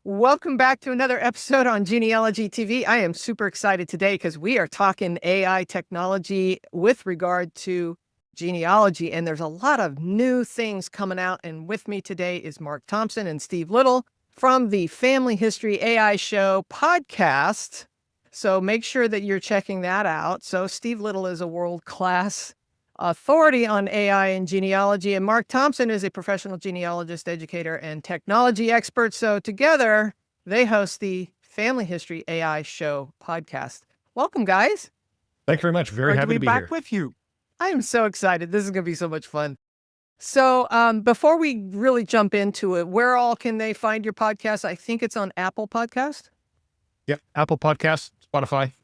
Welcome back to another episode on Genealogy TV. I am super excited today because we are talking AI technology with regard to genealogy, and there's a lot of new things coming out. And with me today is Mark Thompson and Steve Little from the Family History AI Show podcast. So make sure that you're checking that out. So Steve Little is a world-class authority on AI and genealogy, and Mark Thompson is a professional genealogist, educator, and technology expert. So together, they host the Family History AI Show podcast. Welcome, guys. Thank you very much. Very Great happy to be here. back with you. I am so excited. This is going to be so much fun. So before we really jump into it, where all can they find your podcast? I think it's on Apple Podcast. Yep. Apple Podcasts, Spotify.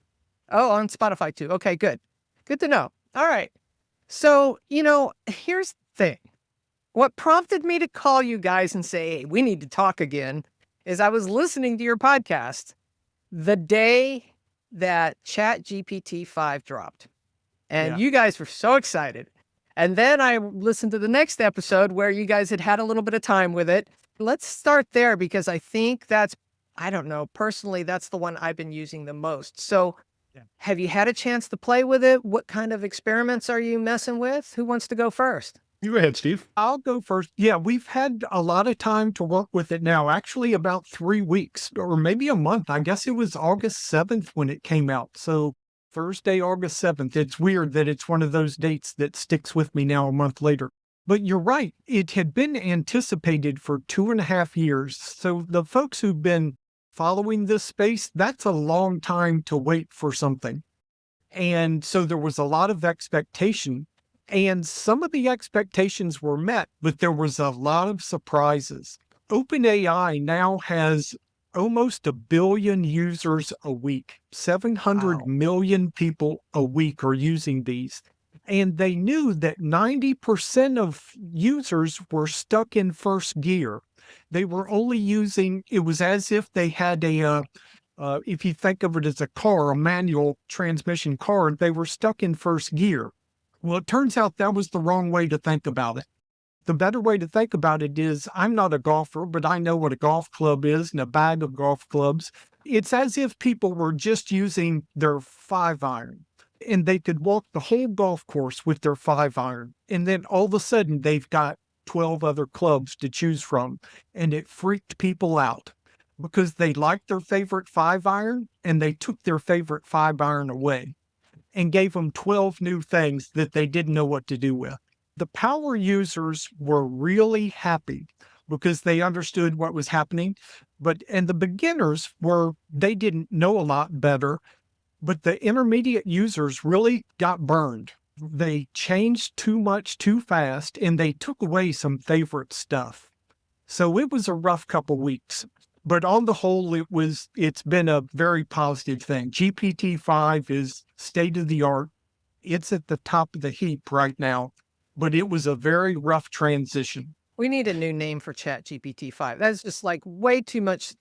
Oh, on Spotify too. Okay, good. Good to know. All right. So, here's the thing. What prompted me to call you guys and say, hey, we need to talk again, is I was listening to your podcast the day that ChatGPT 5 dropped. And you guys were so excited. And then I listened to the next episode where you guys had a little bit of time with it. Let's start there because I think I don't know, personally, that's the one I've been using the most. So have you had a chance to play with it? What kind of experiments are you messing with? Who wants to go first? You go ahead, Steve. I'll go first. Yeah, we've had a lot of time to work with it now, actually about 3 weeks or maybe a month. I guess it was August 7th when it came out. So Thursday, August 7th. It's weird that it's one of those dates that sticks with me now a month later. But you're right. It had been anticipated for 2.5 years. So the folks who've been following this space, that's a long time to wait for something. And so there was a lot of expectation, and some of the expectations were met, but there was a lot of surprises. OpenAI now has almost 1 billion users a week. 700 million people a week are using these. And they knew that 90% of users were stuck in first gear. They were only using, it was as if they had if you think of it as a car, a manual transmission car, they were stuck in first gear. Well, it turns out that was the wrong way to think about it. The better way to think about it is, I'm not a golfer, but I know what a golf club is and a bag of golf clubs. It's as if people were just using their 5-iron and they could walk the whole golf course with their 5-iron. And then all of a sudden they've got 12 other clubs to choose from. And it freaked people out because they liked their favorite 5-iron and they took their favorite 5-iron away and gave them 12 new things that they didn't know what to do with. The power users were really happy because they understood what was happening. And the beginners they didn't know a lot better, but the intermediate users really got burned. They changed too much too fast and they took away some favorite stuff. So it was a rough couple weeks, but on the whole, it's been a very positive thing. GPT-5 is state of the art. It's at the top of the heap right now, but it was a very rough transition. We need a new name for ChatGPT 5. That's just like way too much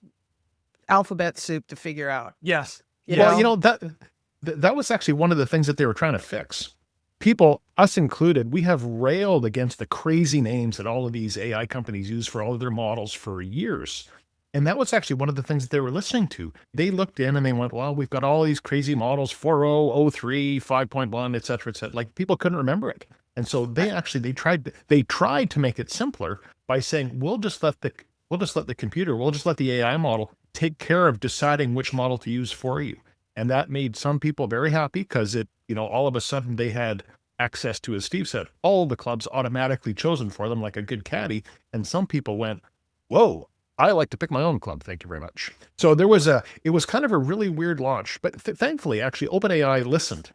alphabet soup to figure out. Yes. That was actually one of the things that they were trying to fix. People, us included, we have railed against the crazy names that all of these AI companies use for all of their models for years. And that was actually one of the things that they were listening to. They looked in and they went, well, we've got all these crazy models, 4.0, 03, 5.1, et cetera, et cetera. Like people couldn't remember it. And so they tried to make it simpler by saying, we'll just let the AI model take care of deciding which model to use for you. And that made some people very happy because all of a sudden they had access to, as Steve said, all the clubs automatically chosen for them like a good caddy. And some people went, whoa, I like to pick my own club. Thank you very much. So it was kind of a really weird launch, but thankfully, actually, OpenAI listened.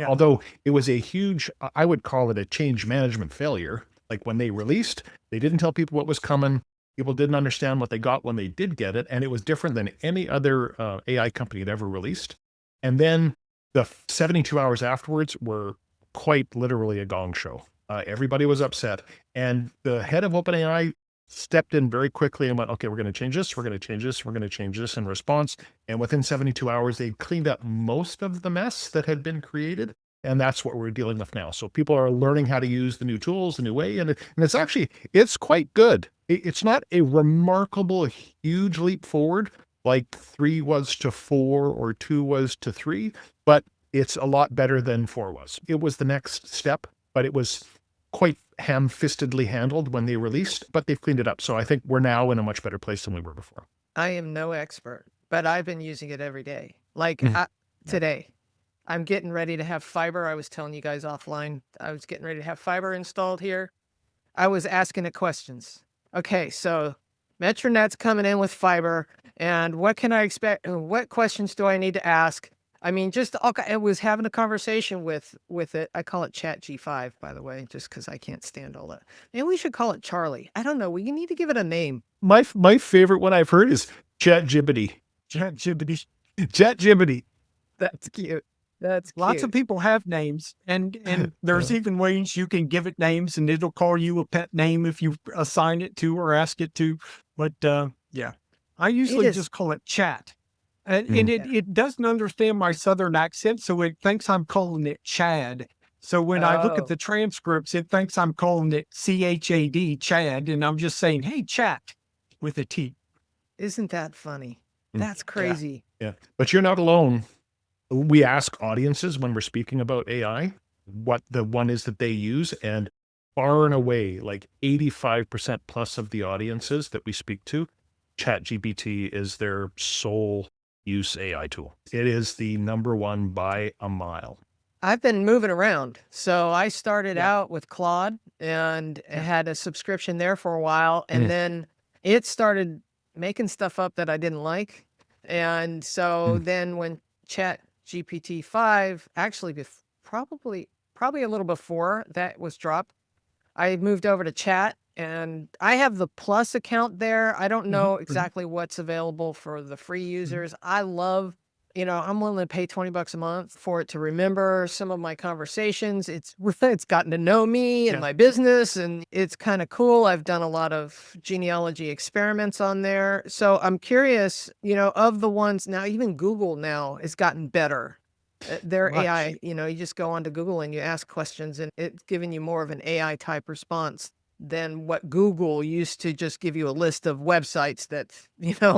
Although it was a huge, I would call it a change management failure. Like when they released, they didn't tell people what was coming. People didn't understand what they got when they did get it, and it was different than any other AI company had ever released. And then the 72 hours afterwards were quite literally a gong show. Everybody was upset, and the head of OpenAI stepped in very quickly and went, okay, we're going to change this, we're going to change this, we're going to change this in response. And within 72 hours, they cleaned up most of the mess that had been created. And that's what we're dealing with now. So people are learning how to use the new tools, the new way. And it's quite good. It's not a remarkable, huge leap forward, like 3 was to 4 or 2 was to 3, but it's a lot better than 4 was. It was the next step, but it was quite ham-fistedly handled when they released, but they've cleaned it up. So I think we're now in a much better place than we were before. I am no expert, but I've been using it every day. Like Mhm. today, I'm getting ready to have fiber. I was telling you guys offline, I was getting ready to have fiber installed here. I was asking it questions. Okay, so Metronet's coming in with fiber, and what can I expect? What questions do I need to ask? I mean, just I was having a conversation with it. I call it Chat G5, by the way, just because I can't stand all that. Maybe we should call it Charlie. I don't know. We need to give it a name. My favorite one I've heard is ChatGPT. ChatGPT. ChatGPT. That's cute. That's Lots cute. of people have names, and there's even ways you can give it names, and it'll call you a pet name if you assign it to or ask it to. But yeah, I usually is. just call it chat, and Mm. it doesn't understand my southern accent, so it thinks I'm calling it Chad. So when I look Oh, at the transcripts, it thinks I'm calling it CHAD, Chad, and I'm just saying, "Hey, chat," with a T. isn't that funny? Mm. That's Yeah. crazy. Yeah, but you're not alone. We ask audiences when we're speaking about AI what the one is that they use, and far and away, like 85% plus of the audiences that we speak to, ChatGPT is their sole use AI tool. It is the number one by a mile. I've been moving around. So I started Yeah. out with Claude and Yeah. had a subscription there for a while. And Mm. then it started making stuff up that I didn't like. And so then when Chat GPT 5, actually probably a little before that was dropped, I moved over to Chat and I have the Plus account there. I don't know exactly what's available for the free users. I love, I'm willing to pay 20 bucks a month for it to remember some of my conversations. It's gotten to know me and Yeah. my business, and it's kind of cool. I've done a lot of genealogy experiments on there. So I'm curious, of the ones now, even Google now has gotten better. Their Much. AI, you just go onto Google and you ask questions and it's giving you more of an AI type response than what Google used to just give you a list of websites that,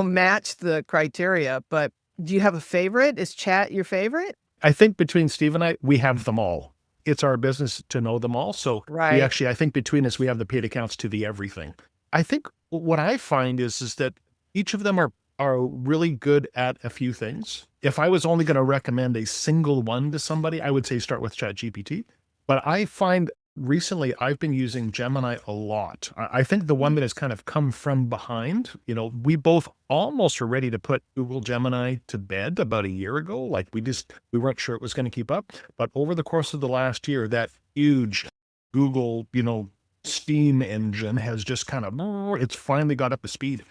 match the criteria. But do you have a favorite? Is chat your favorite? I think between Steve and I, we have them all. It's our business to know them all. So we Right. actually, I think between us, we have the paid accounts to the everything. I think what I find is that each of them are really good at a few things. If I was only going to recommend a single one to somebody, I would say start with ChatGPT. But I find recently I've been using Gemini a lot. I think the one that has kind of come from behind, we both almost were ready to put Google Gemini to bed about a year ago. Like we weren't sure it was going to keep up. But over the course of the last year, that huge Google, Steam engine has just it's finally got up to speed.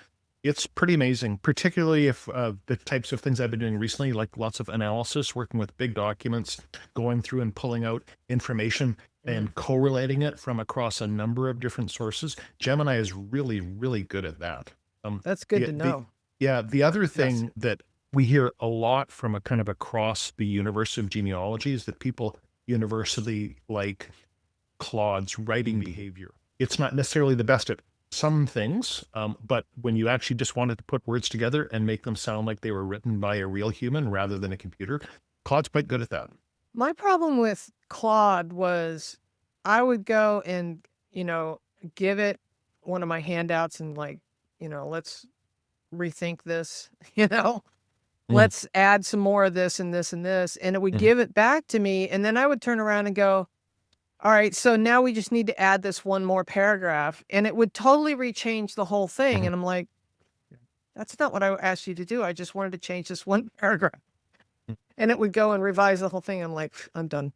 It's pretty amazing, particularly if the types of things I've been doing recently, like lots of analysis, working with big documents, going through and pulling out information and correlating it from across a number of different sources. Gemini is really, really good at that. That's good Yeah, to know. the other thing that we hear a lot from a kind of across the universe of genealogy is that people universally like Claude's writing behavior. It's not necessarily the best at some things, but when you actually just wanted to put words together and make them sound like they were written by a real human rather than a computer, Claude's quite good at that. My problem with Claude was I would go and, give it one of my handouts and like, let's rethink this, let's add some more of this and this and this. And it would Mhm. give it back to me. And then I would turn around and go, all right, so now we just need to add this one more paragraph. And it would totally rechange the whole thing. Mhm. And I'm like, that's not what I asked you to do. I just wanted to change this one paragraph. Mm. And it would go and revise the whole thing. I'm like, I'm done.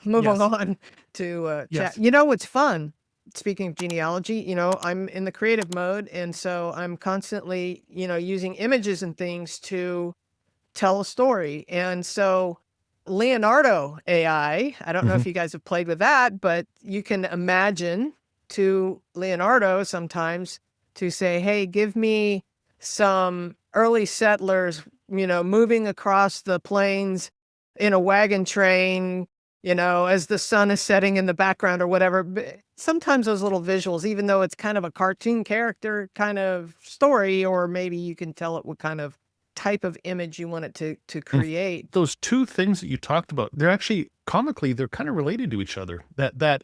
Moving Yes. on to Yes. chat. You know what's fun? Speaking of genealogy, I'm in the creative mode. And so I'm constantly, using images and things to tell a story. And so Leonardo AI, I don't know if you guys have played with that, but you can imagine to Leonardo sometimes to say, hey, give me some early settlers, moving across the plains in a wagon train, as the sun is setting in the background or whatever. Sometimes those little visuals, even though it's kind of a cartoon character kind of story, or maybe you can tell it what kind of type of image you want it to create. Those two things that you talked about, they're actually comically, they're kind of related to each other. That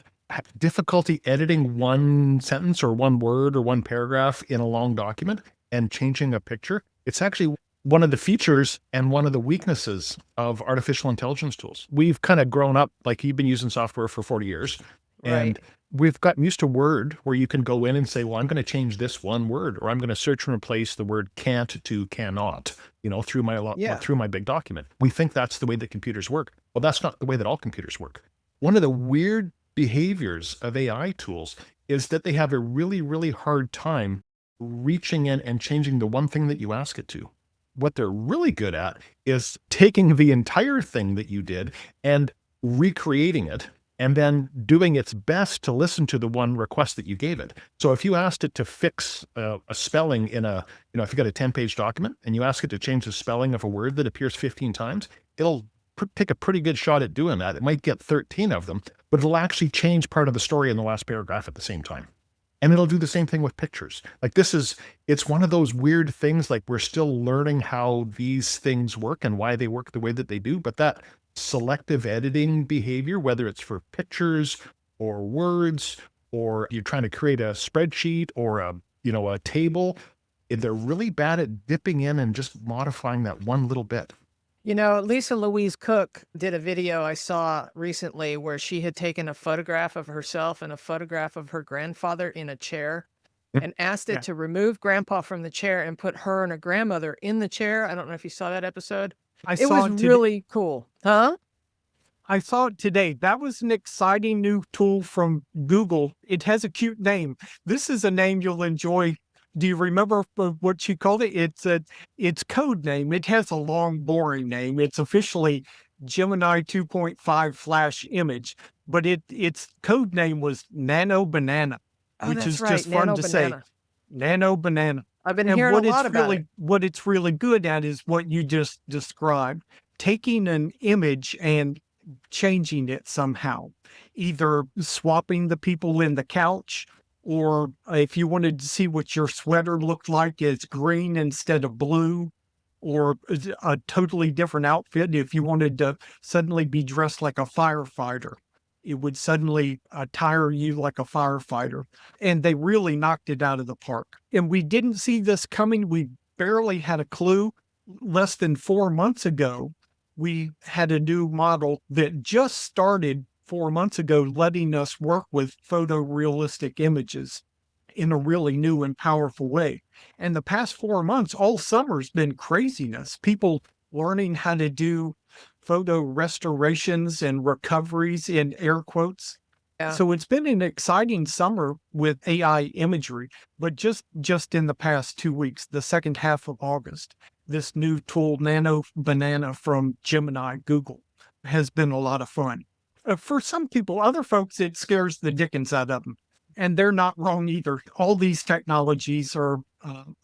difficulty editing one sentence or one word or one paragraph in a long document and changing a picture, it's actually one of the features and one of the weaknesses of artificial intelligence tools. We've kind of grown up, like you've been using software for 40 years, and Right. we've gotten used to Word, where you can go in and say, well, I'm going to change this one word, or I'm going to search and replace the word can't to cannot, through Yeah. through my big document. We think that's the way that computers work. Well, that's not the way that all computers work. One of the weird behaviors of AI tools is that they have a really, really hard time reaching in and changing the one thing that you ask it to. What they're really good at is taking the entire thing that you did and recreating it, and then doing its best to listen to the one request that you gave it. So if you asked it to fix a spelling in if you got a 10-page document and you ask it to change the spelling of a word that appears 15 times, it'll take a pretty good shot at doing that. It might get 13 of them, but it'll actually change part of the story in the last paragraph at the same time. And it'll do the same thing with pictures. Like it's one of those weird things, like we're still learning how these things work and why they work the way that they do. But that selective editing behavior, whether it's for pictures or words, or you're trying to create a spreadsheet or a table, they're really bad at dipping in and just modifying that one little bit. Lisa Louise Cook did a video I saw recently where she had taken a photograph of herself and a photograph of her grandfather in a chair and asked it Yeah. to remove grandpa from the chair and put her and her grandmother in the chair. I don't know if you saw that episode. I It saw was it today. really cool. Huh? I saw it today. That was an exciting new tool from Google. It has a cute name. This is a name you'll enjoy. Do you remember what she called it? It's code name. It has a long, boring name. It's officially Gemini 2.5 Flash Image, but its code name was Nano Banana, Oh, which that's is right. just fun Nano to say. Banana. Nano Banana. I've been And hearing a lot about it. what it's really good at is what you just described, taking an image and changing it somehow, either swapping the people in the couch, or if you wanted to see what your sweater looked like, it's green instead of blue, or a totally different outfit. If you wanted to suddenly be dressed like a firefighter, it would suddenly attire you like a firefighter. And they really knocked it out of the park. And we didn't see this coming. We barely had a clue. Less than 4 months ago, we had a new model that just started 4 months ago, letting us work with photorealistic images in a really new and powerful way. And the past 4 months, all summer's been craziness. People learning how to do photo restorations and recoveries in air quotes. Yeah. So it's been an exciting summer with AI imagery, but just in the past 2 weeks, the second half of August, this new tool, Nano Banana from Gemini, Google, has been a lot of fun. For some people, other folks, it scares the dickens out of them. And they're not wrong either. All these technologies are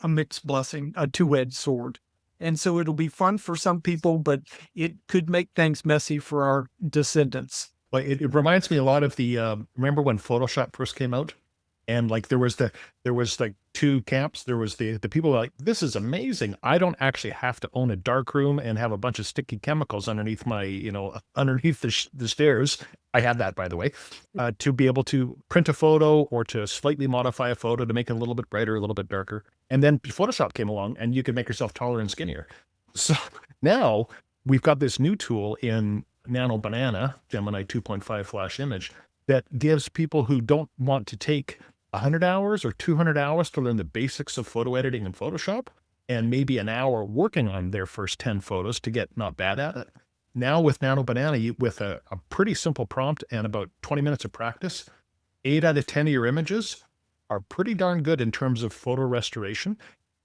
a mixed blessing, a two-edged sword. And so it'll be fun for some people, but it could make things messy for our descendants. Well, it reminds me a lot of the remember when Photoshop first came out, and like there was like two camps. There was the people who were like, this is amazing. I don't actually have to own a dark room and have a bunch of sticky chemicals underneath my underneath the stairs. I had that, by the way, to be able to print a photo or to slightly modify a photo to make it a little bit brighter, a little bit darker. And then Photoshop came along, and you could make yourself taller and skinnier. So now we've got this new tool in Nano Banana, Gemini 2.5 Flash Image, that gives people who don't want to take 100 hours or 200 hours to learn the basics of photo editing in Photoshop, and maybe an hour working on their first 10 photos to get not bad at it. Now with Nano Banana, with a pretty simple prompt and about 20 minutes of practice, 8 out of 10 of your images are pretty darn good in terms of photo restoration.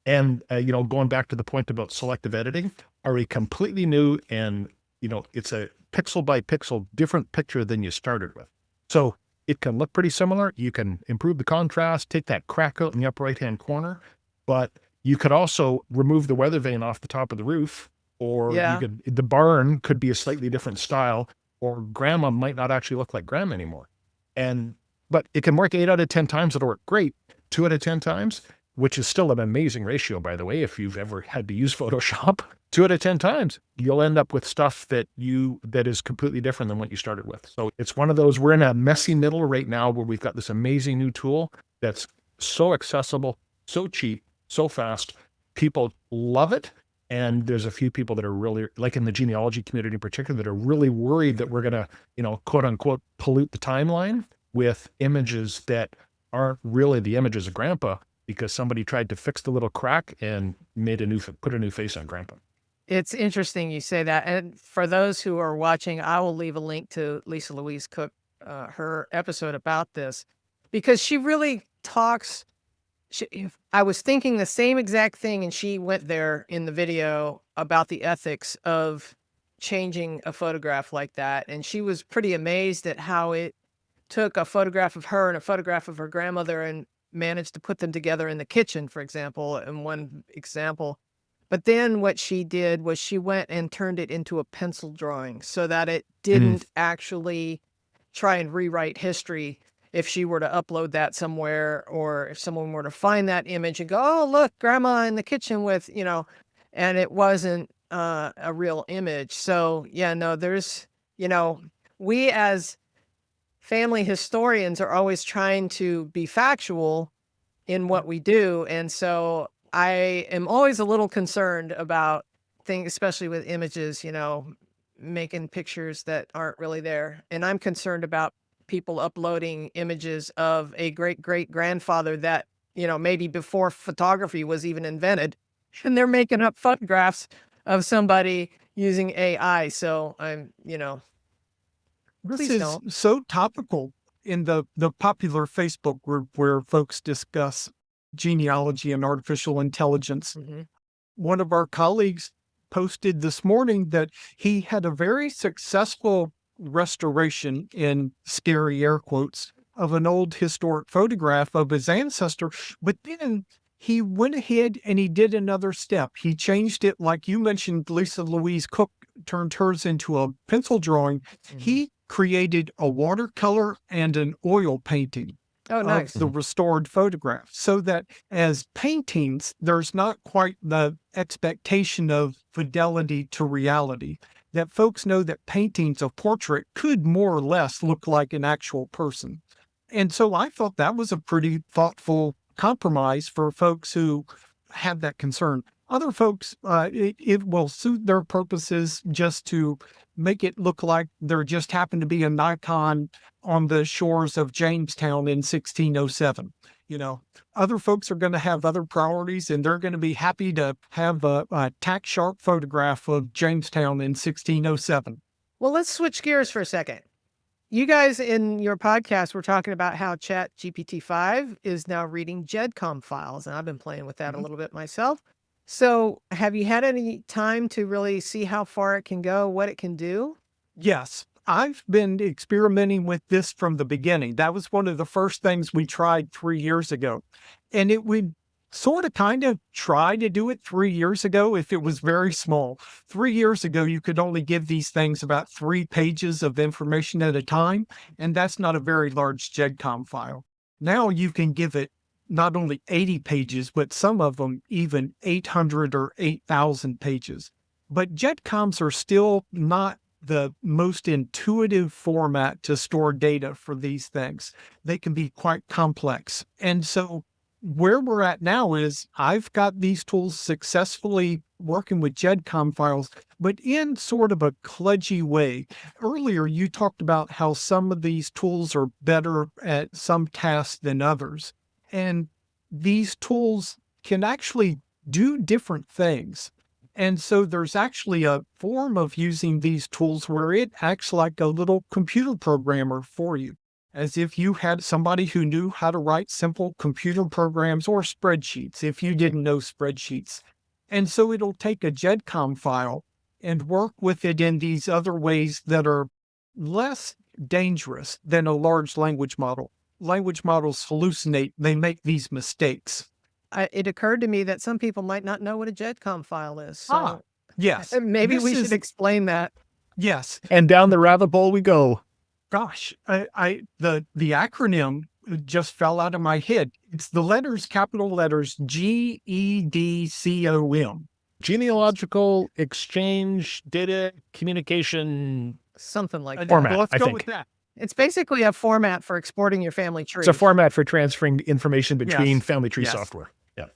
And, going back to the point about selective editing, are a completely new and, it's a pixel by pixel different picture than you started with. So it can look pretty similar. You can improve the contrast, take that crack out in the upper right-hand corner, but you could also remove the weather vane off the top of the roof, or Yeah. the barn could be a slightly different style. or grandma might not actually look like grandma anymore. But it can work 8 out of 10 times. It'll work great 2 out of 10 times, which is still an amazing ratio, by the way. If you've ever had to use Photoshop, 2 out of 10 times, you'll end up with stuff that is completely different than what you started with. So it's one of those, we're in a messy middle right now where we've got this amazing new tool that's so accessible, so cheap, so fast. People love it. And there's a few people that are really, like in the genealogy community in particular, that are really worried that we're going to, quote unquote, pollute the timeline with images that aren't really the images of grandpa because somebody tried to fix the little crack and put a new face on grandpa. It's interesting you say that. And for those who are watching, I will leave a link to Lisa Louise Cook, her episode about this, because she really talks. I was thinking the same exact thing, and she went there in the video about the ethics of changing a photograph like that. And she was pretty amazed at how it took a photograph of her and a photograph of her grandmother and managed to put them together in the kitchen, for example, in one example. But then what she did was she went and turned it into a pencil drawing so that it didn't actually try and rewrite history if she were to upload that somewhere, or if someone were to find that image and go, oh, look, grandma in the kitchen with, and it wasn't a real image. So yeah, no, there's, we as family historians are always trying to be factual in what we do. And so I am always a little concerned about things, especially with images, making pictures that aren't really there. And I'm concerned about people uploading images of a great-great-grandfather that, maybe before photography was even invented, and they're making up photographs of somebody using AI. So This please is don't. so topical in the popular Facebook group where folks discuss genealogy and artificial intelligence. Mhm. One of our colleagues posted this morning that he had a very successful restoration, in scary air quotes, of an old historic photograph of his ancestor, but then he went ahead and he did another step. He changed it, like you mentioned, Lisa Louise Cook turned hers into a pencil drawing. He created a watercolor and an oil painting Oh, nice. of the restored photograph, so that as paintings, there's not quite the expectation of fidelity to reality, that folks know that paintings of portrait could more or less look like an actual person. And so I thought that was a pretty thoughtful compromise for folks who have that concern. Other folks, it will suit their purposes just to make it look like there just happened to be an icon on the shores of Jamestown in 1607. Other folks are going to have other priorities, and they're going to be happy to have a tack sharp photograph of Jamestown in 1607. Well, let's switch gears for a second. You guys in your podcast were talking about how Chat GPT-5 is now reading GEDCOM files, and I've been playing with that a little bit myself. So have you had any time to really see how far it can go, what it can do? Yes, I've been experimenting with this from the beginning. That was one of the first things we tried 3 years ago. And it would sort of kind of try to do it 3 years ago if it was very small. 3 years ago, you could only give these things about 3 pages of information at a time, and that's not a very large GEDCOM file. Now you can give it not only 80 pages, but some of them even 800 or 8,000 pages. But GEDCOMs are still not the most intuitive format to store data for these things. They can be quite complex. And so where we're at now is I've got these tools successfully working with GEDCOM files, but in sort of a kludgy way. Earlier, you talked about how some of these tools are better at some tasks than others. And these tools can actually do different things. And so there's actually a form of using these tools where it acts like a little computer programmer for you, as if you had somebody who knew how to write simple computer programs or spreadsheets if you didn't know spreadsheets. And so it'll take a GEDCOM file and work with it in these other ways that are less dangerous than a large language model. Language models hallucinate, they make these mistakes. It occurred to me that some people might not know what a GEDCOM file is. So Yes. maybe This we is- should explain that. Yes. And down the rabbit hole we go. Gosh, the acronym just fell out of my head. It's the letters, capital letters, GEDCOM. Genealogical exchange data communication. Something like that. Format, Let's I go think. with that. It's basically a format for exporting your family tree. It's a format for transferring information between Yes. family tree Yes. software.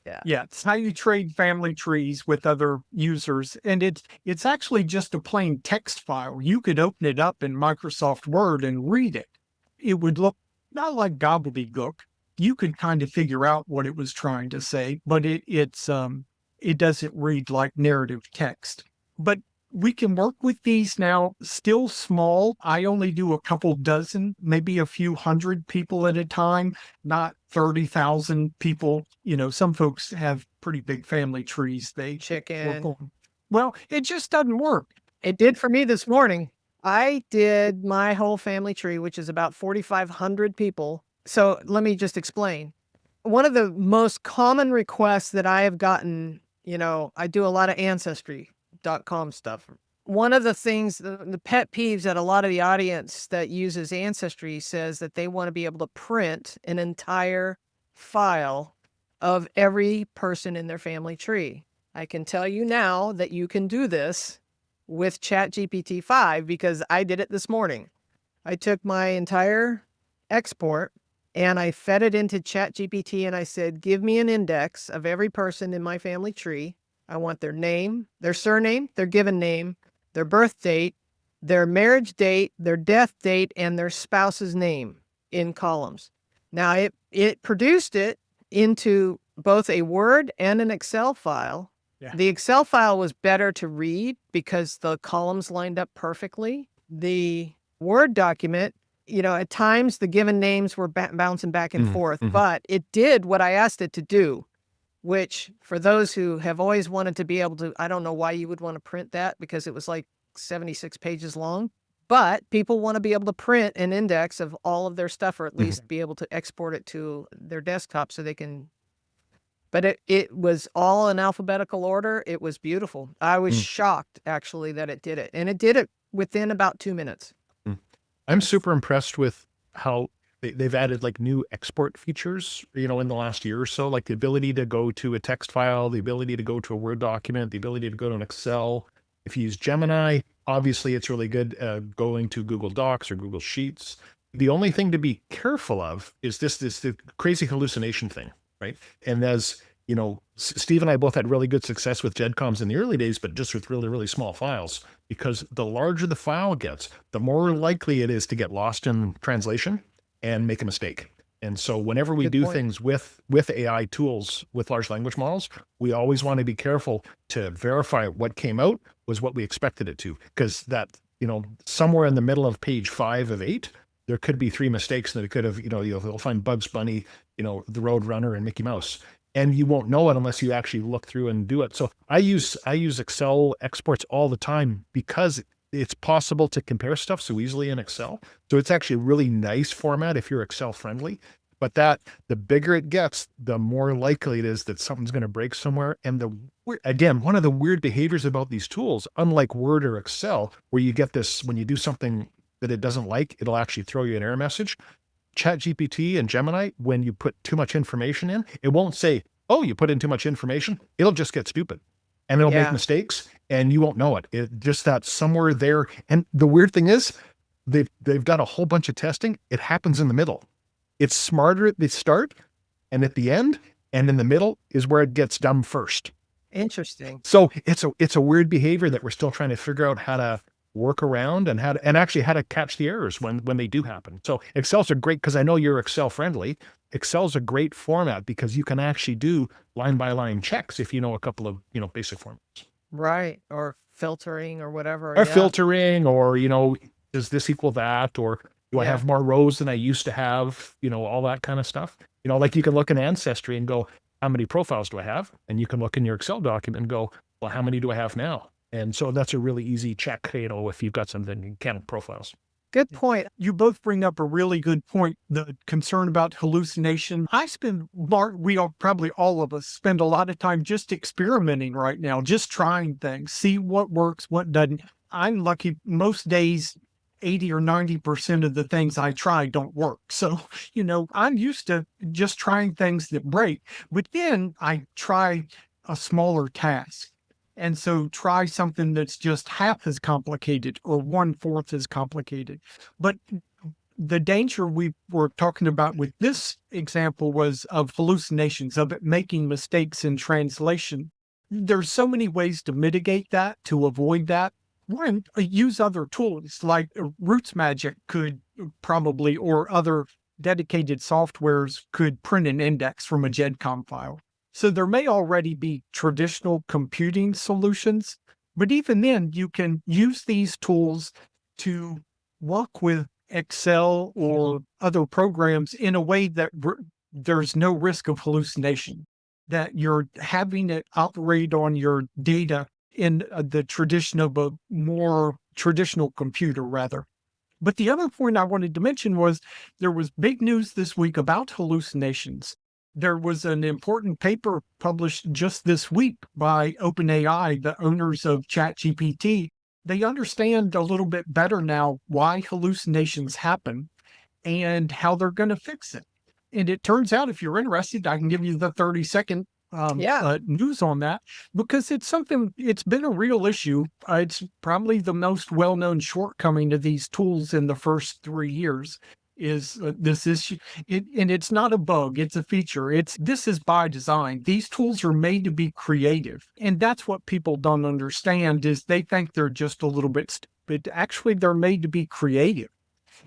Yeah. Yeah, it's how you trade family trees with other users. And it's actually just a plain text file. You could open it up in Microsoft Word and read it. It would look not like gobbledygook. You could kind of figure out what it was trying to say, but it doesn't read like narrative text. But we can work with these now, still small. I only do a couple dozen, maybe a few hundred people at a time, not 30,000 people. You know, some folks have pretty big family trees. They work Chicken. on. Well, it just doesn't work. It did for me this morning. I did my whole family tree, which is about 4,500 people. So let me just explain. One of the most common requests that I have gotten, you know, I do a lot of Ancestry.com stuff. One of the things, the pet peeves that a lot of the audience that uses Ancestry says that they want to be able to print an entire file of every person in their family tree. I can tell you now that you can do this with ChatGPT 5 because I did it this morning. I took my entire export and I fed it into ChatGPT and I said, give me an index of every person in my family tree. I want their name, their surname, their given name, their birth date, their marriage date, their death date, and their spouse's name in columns. Now it produced it into both a Word and an Excel file. Yeah. The Excel file was better to read because the columns lined up perfectly. The Word document, you know, at times the given names were bouncing back and forth, but it did what I asked it to do, which for those who have always wanted to be able to, I don't know why you would want to print that because it was like 76 pages long, but people want to be able to print an index of all of their stuff or at least be able to export it to their desktop so they can. But it was all in alphabetical order. It was beautiful. I was shocked, actually, that it did it. And it did it within about 2 minutes. I'm super impressed with how they've added like new export features, you know, in the last year or so, like the ability to go to a text file, the ability to go to a Word document, the ability to go to an Excel. If you use Gemini, obviously it's really good going to Google Docs or Google Sheets. The only thing to be careful of is the crazy hallucination thing, right? And as you know, Steve and I both had really good success with GEDCOMs in the early days, but just with really, really small files, because the larger the file gets, the more likely it is to get lost in translation and make a mistake. And so whenever we Good do point. things with AI tools, with large language models, we always want to be careful to verify what came out was what we expected it to, because that, you know, somewhere in the middle of page 5 of 8, there could be 3 mistakes that it could have, you know, you'll find Bugs Bunny, you know, the Road Runner and Mickey Mouse. And you won't know it unless you actually look through and do it. So I use Excel exports all the time because it's possible to compare stuff so easily in Excel. So it's actually a really nice format if you're Excel friendly. But the bigger it gets, the more likely it is that something's going to break somewhere. And again, one of the weird behaviors about these tools, unlike Word or Excel, where you get this, when you do something that it doesn't like, it'll actually throw you an error message. ChatGPT and Gemini, when you put too much information in, it won't say, oh, you put in too much information. It'll just get stupid and it'll make mistakes and you won't know it. It just that somewhere there. And the weird thing is they've done a whole bunch of testing. It happens in the middle. It's smarter at the start and at the end, and in the middle is where it gets dumb first. Interesting. So it's a weird behavior that we're still trying to figure out how to work around and how to catch the errors when they do happen. So Excel's a great, because I know you're Excel friendly. Excel's a great format because you can actually do line by line checks if you know a couple of, you know, basic formats. Right. Or filtering or whatever. Or filtering, or, you know, does this equal that? Or do I have more rows than I used to have? You know, all that kind of stuff. You know, like you can look in Ancestry and go, how many profiles do I have? And you can look in your Excel document and go, well, how many do I have now? And so that's a really easy check, you know, if you've got something, you count profiles. Good point. You both bring up a really good point, the concern about hallucination. We all, probably all of us, spend a lot of time just experimenting right now, just trying things, see what works, what doesn't. I'm lucky most days, 80 or 90% of the things I try don't work. So, I'm used to just trying things that break, but then I try a smaller task. And so try something that's just half as complicated or one fourth as complicated. But the danger we were talking about with this example was of hallucinations, of it making mistakes in translation. There's so many ways to mitigate that, to avoid that. One, use other tools like Roots Magic could probably, or other dedicated softwares could print an index from a GEDCOM file. So there may already be traditional computing solutions, but even then, you can use these tools to work with Excel or other programs in a way that there's no risk of hallucination, that you're having it operate on your data in the tradition of a more traditional computer, rather. But the other point I wanted to mention was there was big news this week about hallucinations. There was an important paper published just this week by OpenAI, the owners of ChatGPT. They understand a little bit better now why hallucinations happen and how they're going to fix it. And it turns out, if you're interested, I can give you the 30-second Yeah. news on that, because it's been a real issue. It's probably the most well-known shortcoming of these tools in the first 3 years is this issue. And it's not a bug, it's a feature. This is by design. These tools are made to be creative. And that's what people don't understand, is they think they're just a little bit stupid. Actually, they're made to be creative.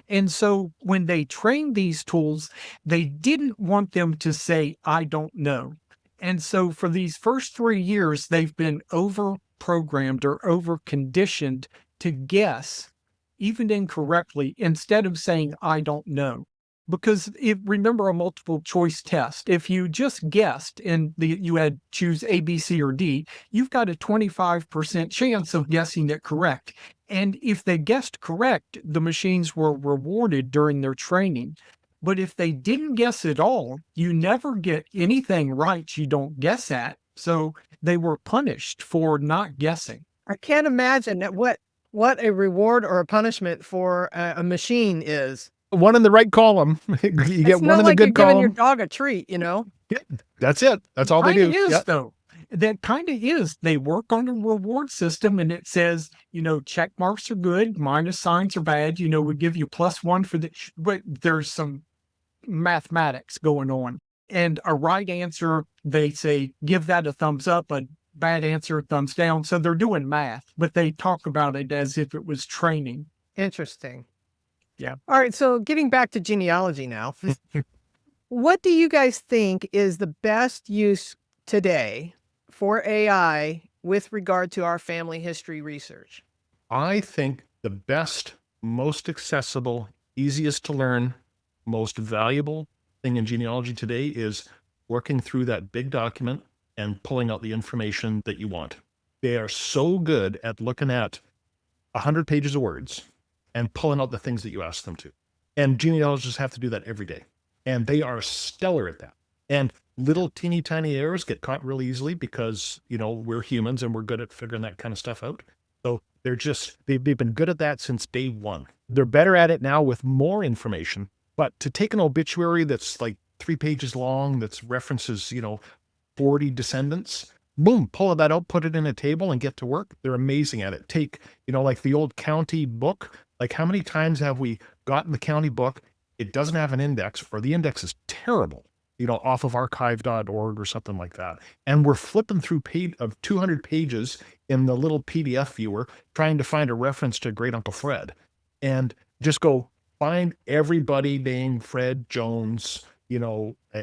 And so when they trained these tools, they didn't want them to say, I don't know. And so for these first 3 years, they've been over programmed or over conditioned to guess, even incorrectly, instead of saying, I don't know. Because remember a multiple choice test, if you just guessed and you had choose A, B, C, or D, you've got a 25% chance of guessing it correct. And if they guessed correct, the machines were rewarded during their training. But if they didn't guess at all, you never get anything right you don't guess at. So they were punished for not guessing. I can't imagine that what a reward or a punishment for a machine is. One in the right column. You get It's one not in the like you're good giving your column. dog a treat, you know? Yeah, that's it. That's all they do. Kinda is, Yeah. though. That kind of is. They work on a reward system, and it says, check marks are good, minus signs are bad. We give you +1 for the, but there's some mathematics going on. And a right answer, they say, give that a thumbs up, a bad answer, thumbs down. So they're doing math, but they talk about it as if it was training. Interesting. Yeah. All right. So getting back to genealogy now, what do you guys think is the best use today for AI with regard to our family history research? I think the best, most accessible, easiest to learn, most valuable thing in genealogy today is working through that big document and pulling out the information that you want. They are so good at looking at 100 pages of words and pulling out the things that you ask them to. And genealogists have to do that every day. And they are stellar at that. And little teeny tiny errors get caught really easily because, we're humans and we're good at figuring that kind of stuff out. So they've been good at that since day one. They're better at it now with more information. But to take an obituary that's like 3 pages long, that's references, 40 descendants, boom, pull that out, put it in a table and get to work. They're amazing at it. Take, like the old county book. Like how many times have we gotten the county book? It doesn't have an index, or the index is terrible, off of archive.org or something like that. And we're flipping through 200 pages in the little PDF viewer, trying to find a reference to Great Uncle Fred, and just go find everybody named Fred Jones,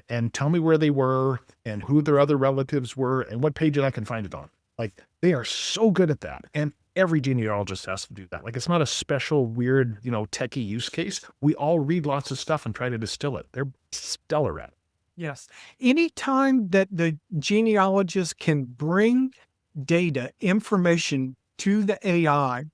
and tell me where they were and who their other relatives were and what page I can find it on. Like they are so good at that. And every genealogist has to do that. Like it's not a special weird, techie use case. We all read lots of stuff and try to distill it. They're stellar at it. Yes. Anytime that the genealogist can bring data, information to the AI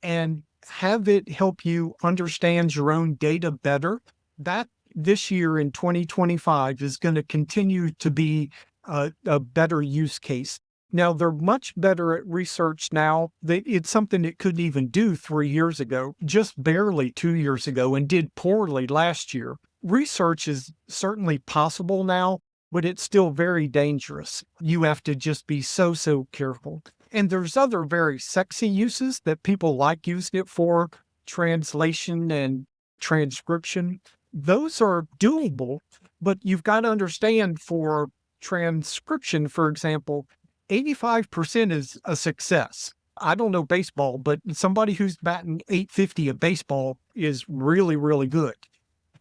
and have it help you understand your own data better, that this year in 2025 is going to continue to be a better use case. Now, they're much better at research now. It's something it couldn't even do 3 years ago, just barely 2 years ago, and did poorly last year. Research is certainly possible now, but it's still very dangerous. You have to just be so careful. And there's other very sexy uses that people like using it for, translation and transcription. Those are doable, but you've got to understand for transcription, for example, 85% is a success. I don't know baseball, but somebody who's batting 850 at baseball is really good.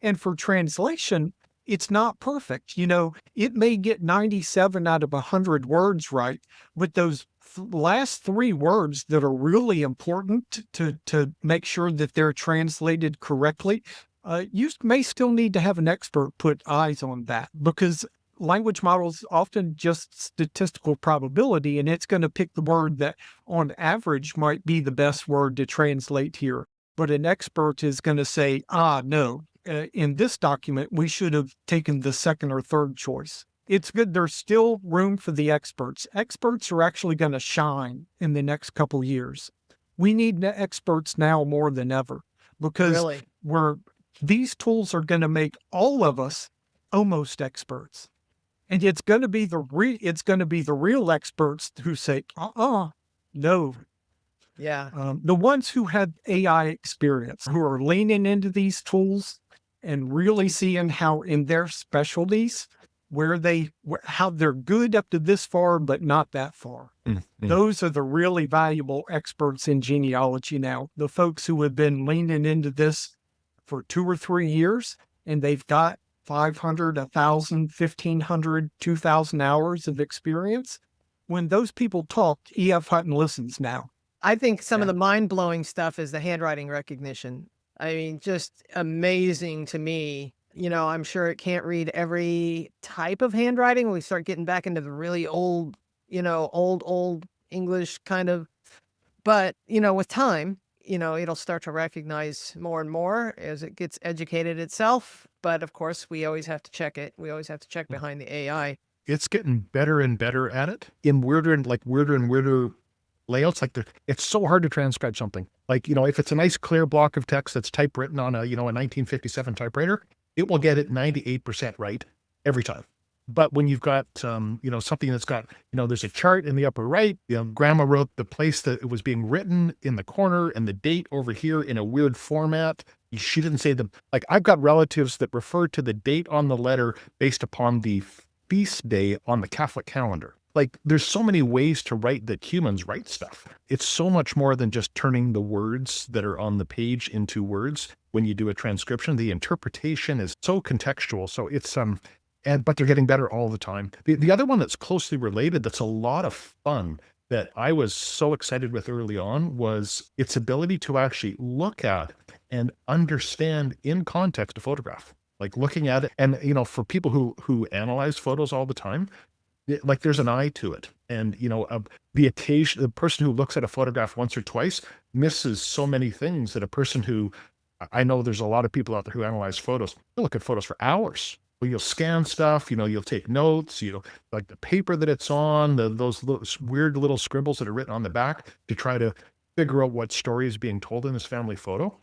And for translation, it's not perfect. It may get 97 out of 100 words right, but those last 3 words that are really important to make sure that they're translated correctly, you may still need to have an expert put eyes on that, because language models often just statistical probability, and it's going to pick the word that on average might be the best word to translate here. But an expert is going to say, no, in this document, we should have taken the second or third choice. It's good. There's still room for the experts. Experts are actually going to shine in the next couple years. We need experts now more than ever, because Really? these tools are going to make all of us almost experts. And it's going to be the real experts who say, no. Yeah. The ones who had AI experience, who are leaning into these tools and really seeing how in their specialties, how they're good up to this far, but not that far. Mm-hmm. Those are the really valuable experts in genealogy now. The folks who have been leaning into this for 2 or 3 years, and they've got 500, 1,000, 1,500, 2,000 hours of experience. When those people talk, E.F. Hutton listens now. I think some of the mind-blowing stuff is the handwriting recognition. I mean, just amazing to me. I'm sure it can't read every type of handwriting when we start getting back into the really old, old English kind of. But, with time, it'll start to recognize more and more as it gets educated itself. But of course, we always have to check it. We always have to check behind the AI. It's getting better and better at it in weirder and weirder layouts. It's so hard to transcribe something. If it's a nice clear block of text that's typewritten on a 1957 typewriter, it will get it 98% right every time. But when you've got, something that's got, there's a chart in the upper right, grandma wrote the place that it was being written in the corner and the date over here in a weird format. She didn't say them. I've got relatives that refer to the date on the letter based upon the feast day on the Catholic calendar. There's so many ways to write that humans write stuff. It's so much more than just turning the words that are on the page into words. When you do a transcription, the interpretation is so contextual. So it's, but they're getting better all the time. The other one that's closely related, that's a lot of fun, that I was so excited with early on, was its ability to actually look at and understand in context a photograph. Looking at it, and for people who analyze photos all the time, there's an eye to it. And the person who looks at a photograph once or twice misses so many things that a person who, I know there's a lot of people out there who analyze photos, they'll look at photos for hours. Well, you'll scan stuff, you'll take notes, like the paper that it's on, those weird little scribbles that are written on the back to try to figure out what story is being told in this family photo.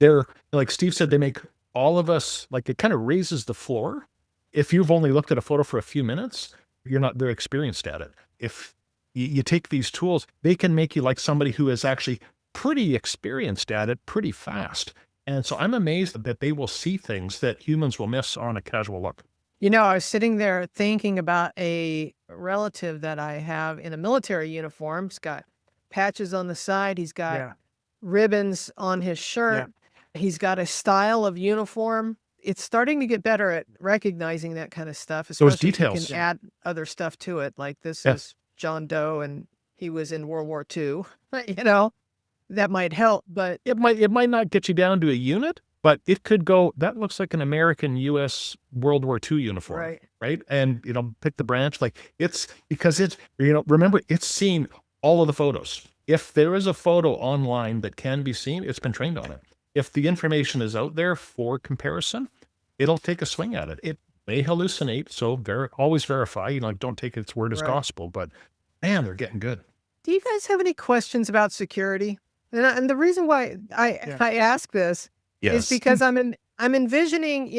They're, like Steve said, they make all of us, it kind of raises the floor. If you've only looked at a photo for a few minutes, they're experienced at it. If you take these tools, they can make you like somebody who is actually pretty experienced at it pretty fast. And so I'm amazed that they will see things that humans will miss on a casual look. I was sitting there thinking about a relative that I have in a military uniform. He's got patches on the side. He's got ribbons on his shirt. He's got a style of uniform. It's starting to get better at recognizing that kind of stuff. Those Especially if you details. can add other stuff to it. Like this is John Doe and he was in World War II. That might help, but it might not get you down to a unit, but it could go, that looks like an American U.S. World War II uniform, right? And, pick the branch. It's because it's, remember, it's seen all of the photos. If there is a photo online that can be seen, it's been trained on it. If the information is out there for comparison, it'll take a swing at it. It may hallucinate, so always verify. Don't take its word as gospel, but Man, they're getting good. Do you guys have any questions about security? And the reason why Yeah. I ask this is Yes. because I'm envisioning,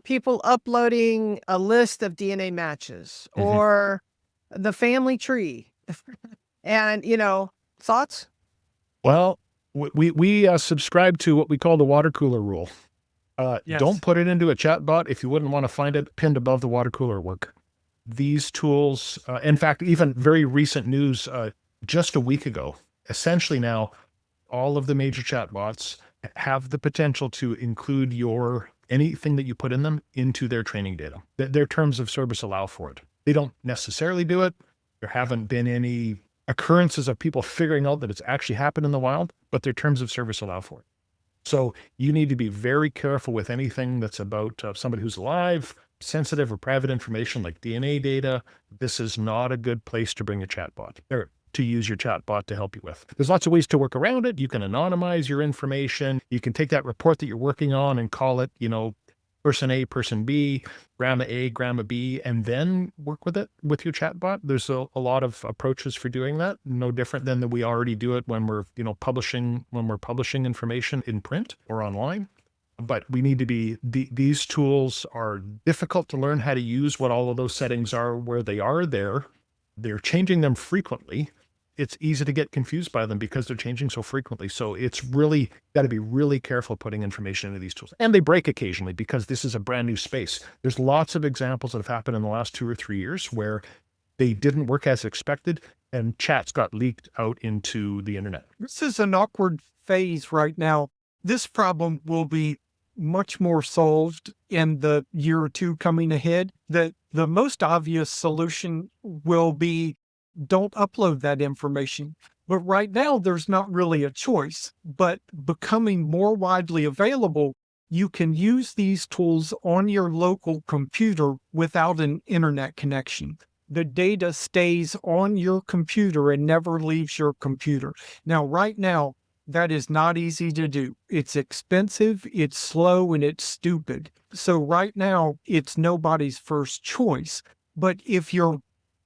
people uploading a list of DNA matches Mhm. or the family tree. And, thoughts? Well, we subscribe to what we call the water cooler rule. Don't Yes. put it into a chat bot if you wouldn't want to find it pinned above the water cooler work. These tools, in fact, even very recent news, just a week ago, essentially now, all of the major chatbots have the potential to include anything that you put in them into their training data. Their terms of service allow for it. They don't necessarily do it. There haven't been any occurrences of people figuring out that it's actually happened in the wild, but their terms of service allow for it. So you need to be very careful with anything that's about somebody who's alive, sensitive or private information like DNA data. This is not a good place to bring a chatbot or to use your chatbot to help you with. There's lots of ways to work around it. You can anonymize your information. You can take that report that you're working on and call it, person A, person B, grandma A, grandma B, and then work with it with your chatbot. There's a lot of approaches for doing that. No different than that we already do it when we're, publishing information in print or online. But we need to these tools are difficult to learn how to use, what all of those settings are, where they are there. They're changing them frequently. It's easy to get confused by them because they're changing so frequently. So it's really got to be really careful putting information into these tools. And they break occasionally because this is a brand new space. There's lots of examples that have happened in the last 2 or 3 years where they didn't work as expected and chats got leaked out into the internet. This is an awkward phase right now. This problem will be much more solved in the year or two coming ahead. The most obvious solution will be don't upload that information. But right now, there's not really a choice. But becoming more widely available, you can use these tools on your local computer without an internet connection. The data stays on your computer and never leaves your computer. Now, right now, that is not easy to do. It's expensive, it's slow, and it's stupid. So right now, it's nobody's first choice. But if you're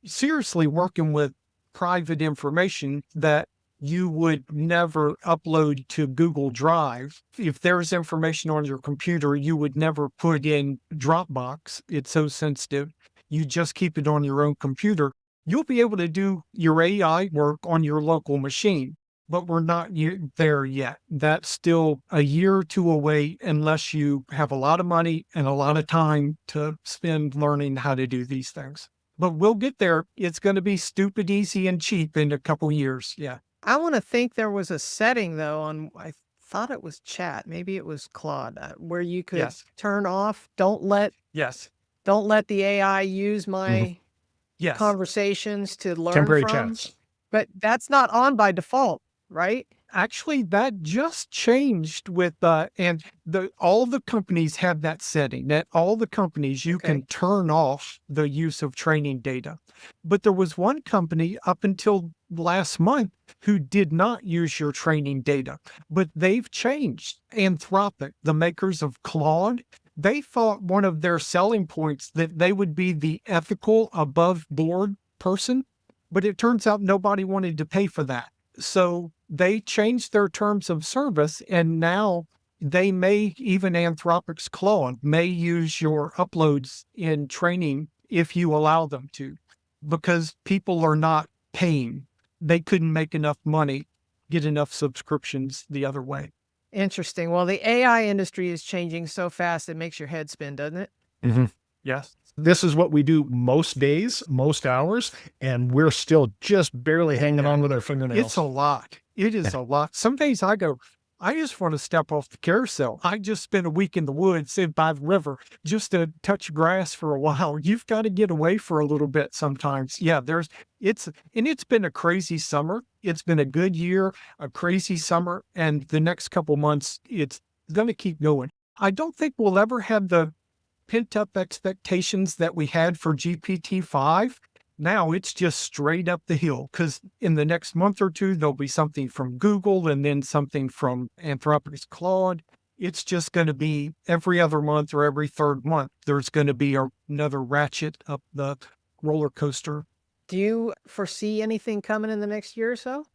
seriously working with private information that you would never upload to Google Drive, if there's information on your computer you would never put in Dropbox, it's so sensitive, you just keep it on your own computer, you'll be able to do your AI work on your local machine. But we're not there yet. That's still a year or two away unless you have a lot of money and a lot of time to spend learning how to do these things. But we'll get there. It's going to be stupid, easy, and cheap in a couple years. Yeah. I want to think there was a setting though I thought it was chat, maybe it was Claude, where you could Yes. turn off, don't let Yes. the AI use my Yes. conversations to learn Temporary from. chats. But that's not on by default, right? Actually, that just changed with and all the companies have that setting. That all the companies you Okay. can turn off the use of training data. But there was one company up until last month who did not use your training data, but they've changed. Anthropic, the makers of Claude, they thought one of their selling points that they would be the ethical above board person, but it turns out nobody wanted to pay for that. So they changed their terms of service, and now they may, even Anthropic's Claude, may use your uploads in training if you allow them to, because people are not paying. They couldn't make enough money, get enough subscriptions the other way. Interesting. Well, the AI industry is changing so fast it makes your head spin, doesn't it? Yes. This is what we do most days, most hours, and we're still just barely hanging on with our fingernails. It's a lot. It is a lot. Some days I go, I just want to step off the carousel. I just spent a week in the woods, sit by the river, just to touch grass for a while. You've got to get away for a little bit sometimes. Yeah, it's been a crazy summer. It's been a good year, a crazy summer, and the next couple months, it's going to keep going. I don't think we'll ever have the pent-up expectations that we had for GPT-5. Now it's just straight up the hill, because in the next month or two, there'll be something from Google and then something from Anthropic's Claude. It's just going to be every other month or every third month, there's going to be another ratchet up the roller coaster. Do you foresee anything coming in the next year or so?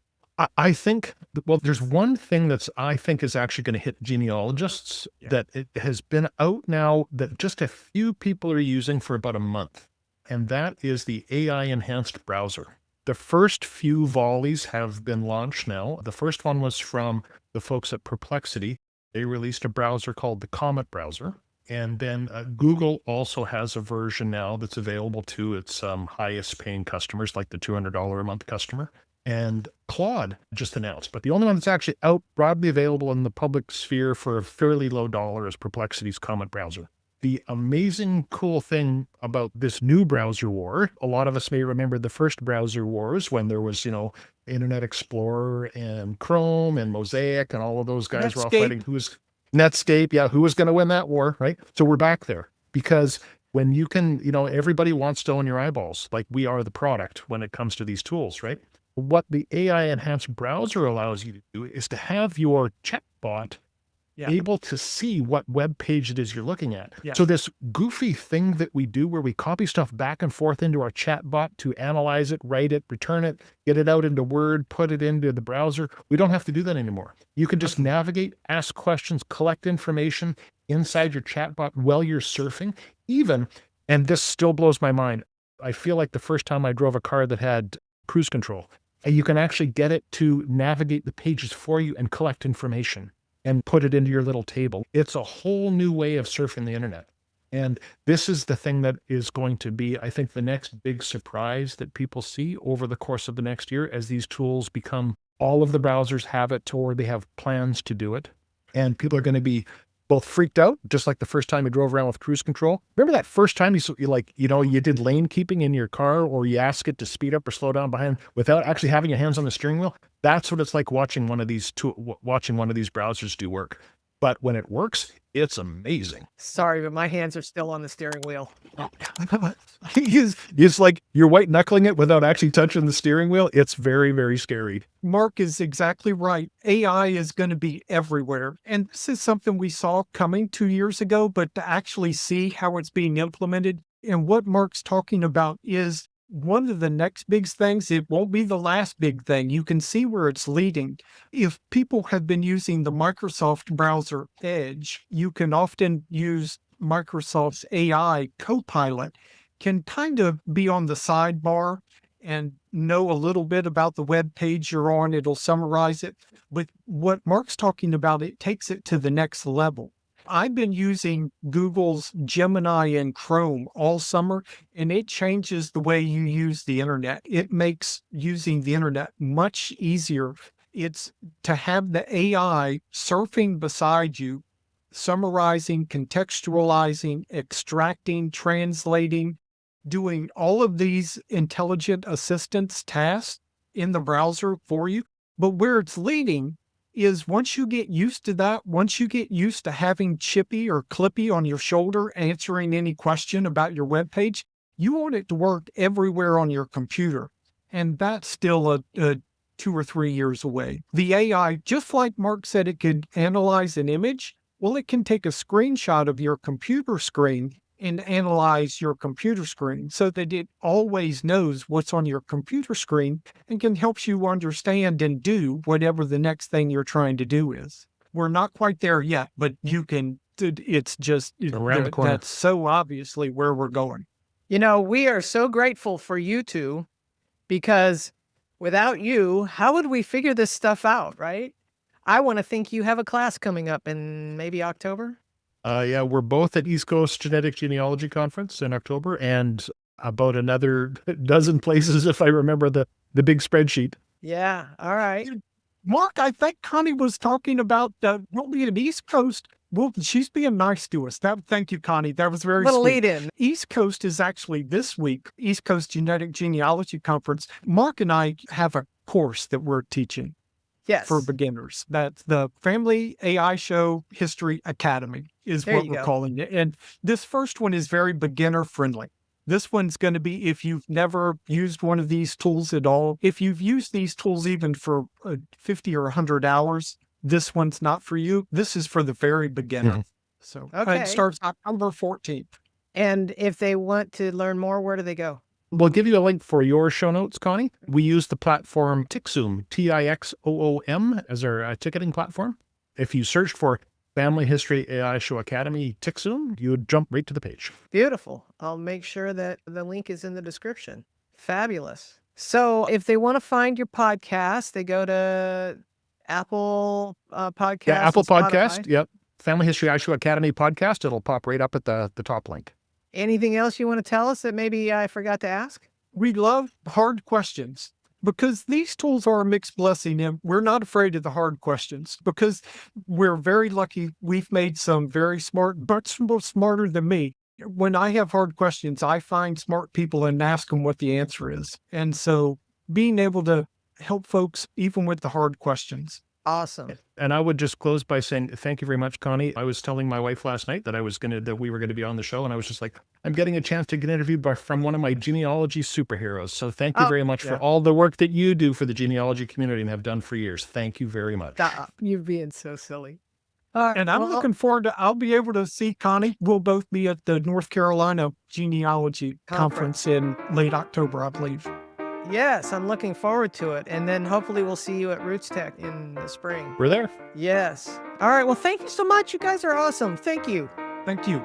I think, well, there's one thing I think is actually going to hit genealogists Yeah. that it has been out now that just a few people are using for about a month. And that is the AI enhanced browser. The first few volleys have been launched now. The first one was from the folks at Perplexity. They released a browser called the Comet browser. And then Google also has a version now that's available to its highest paying customers, like the $200 a month customer. And Claude just announced, but the only one that's actually out broadly available in the public sphere for a fairly low dollar is Perplexity's Comet browser. The amazing cool thing about this new browser war, a lot of us may remember the first browser wars when there was, Internet Explorer and Chrome and Mosaic and all of those guys were all Netscape. fighting Netscape, yeah, who was going to win that war, right? So we're back there because when you can, everybody wants to own your eyeballs, like we are the product when it comes to these tools, right? What the AI enhanced browser allows you to do is to have your chatbot Yeah. able to see what web page it is you're looking at. Yeah. So this goofy thing that we do where we copy stuff back and forth into our chatbot to analyze it, write it, return it, get it out into Word, put it into the browser, we don't have to do that anymore. You can just navigate, ask questions, collect information inside your chatbot while you're surfing. Even, and this still blows my mind, I feel like the first time I drove a car that had cruise control, you can actually get it to navigate the pages for you and collect information and put it into your little table. It's a whole new way of surfing the internet. And this is the thing that is going to be, I think, the next big surprise that people see over the course of the next year as these tools become, all of the browsers have it or they have plans to do it. And people are going to be both freaked out, just like the first time you drove around with cruise control. Remember that first time you did lane keeping in your car, or you ask it to speed up or slow down behind without actually having your hands on the steering wheel? That's what it's like watching one of these browsers do work. But when it works, it's amazing. Sorry, but my hands are still on the steering wheel. It's like you're white knuckling it without actually touching the steering wheel. It's very, very scary. Mark is exactly right. AI is going to be everywhere. And this is something we saw coming 2 years ago, but to actually see how it's being implemented and what Mark's talking about is one of the next big things. It won't be the last big thing. You can see where it's leading. If people have been using the Microsoft browser Edge, you can often use Microsoft's AI Copilot, can kind of be on the sidebar and know a little bit about the web page you're on. It'll summarize it. But what Mark's talking about, it takes it to the next level. I've been using Google's Gemini and Chrome all summer, and it changes the way you use the internet. It makes using the internet much easier. It's to have the AI surfing beside you, summarizing, contextualizing, extracting, translating, doing all of these intelligent assistance tasks in the browser for you. But where it's leading is once you get used to that, once you get used to having Chippy or Clippy on your shoulder answering any question about your web page, you want it to work everywhere on your computer. And that's still a 2 or 3 years away. The AI, just like Mark said, it could analyze an image. Well, it can take a screenshot of your computer screen and analyze your computer screen so that it always knows what's on your computer screen and can help you understand and do whatever the next thing you're trying to do is. We're not quite there yet, but you can, it's just Around the corner. That's so obviously where we're going. We are so grateful for you two because without you, how would we figure this stuff out, right? I want to think you have a class coming up in maybe October. Yeah, we're both at East Coast Genetic Genealogy Conference in October and about another dozen places, if I remember the big spreadsheet. Yeah. All right. Mark, I think Connie was talking about we'll be at East Coast. Well, she's being nice to us. Thank you, Connie. That was very Little sweet. lead in. East Coast is actually this week, East Coast Genetic Genealogy Conference. Mark and I have a course that we're teaching Yes. for beginners. That's the Family AI Show History Academy is There what you we're go. calling it. And this first one is very beginner friendly. This one's going to be if you've never used one of these tools at all. If you've used these tools even for 50 or 100 hours, this one's not for you. This is for the very beginner. Mhm. So Okay. it starts October 14th. And if they want to learn more, where do they go? We'll give you a link for your show notes, Connie. We use the platform Tixoom, Tixoom, as our ticketing platform. If you searched for Family History AI Show Academy Tixoom, you would jump right to the page. Beautiful. I'll make sure that the link is in the description. Fabulous. So if they want to find your podcast, they go to Apple Podcast. Yeah, Apple and Spotify. Podcast. Yep. Family History AI Show Academy podcast. It'll pop right up at the top link. Anything else you want to tell us that maybe I forgot to ask? We love hard questions because these tools are a mixed blessing, and we're not afraid of the hard questions because we're very lucky. We've made some very smart, but smarter than me. When I have hard questions, I find smart people and ask them what the answer is. And so being able to help folks even with the hard questions. Awesome. And I would just close by saying thank you very much, Connie. I was telling my wife last night that we were going to be on the show, and I was just like, I'm getting a chance to get interviewed from one of my genealogy superheroes. So thank you very much for all the work that you do for the genealogy community and have done for years. Thank you very much. You're being so silly. All right, And I'm looking forward to, I'll be able to see Connie. We'll both be at the North Carolina Genealogy Conference in late October, I believe. Yes, I'm looking forward to it. And then hopefully we'll see you at Roots Tech in the spring. We're there. Yes. All right. Well, thank you so much. You guys are awesome. Thank you. Thank you.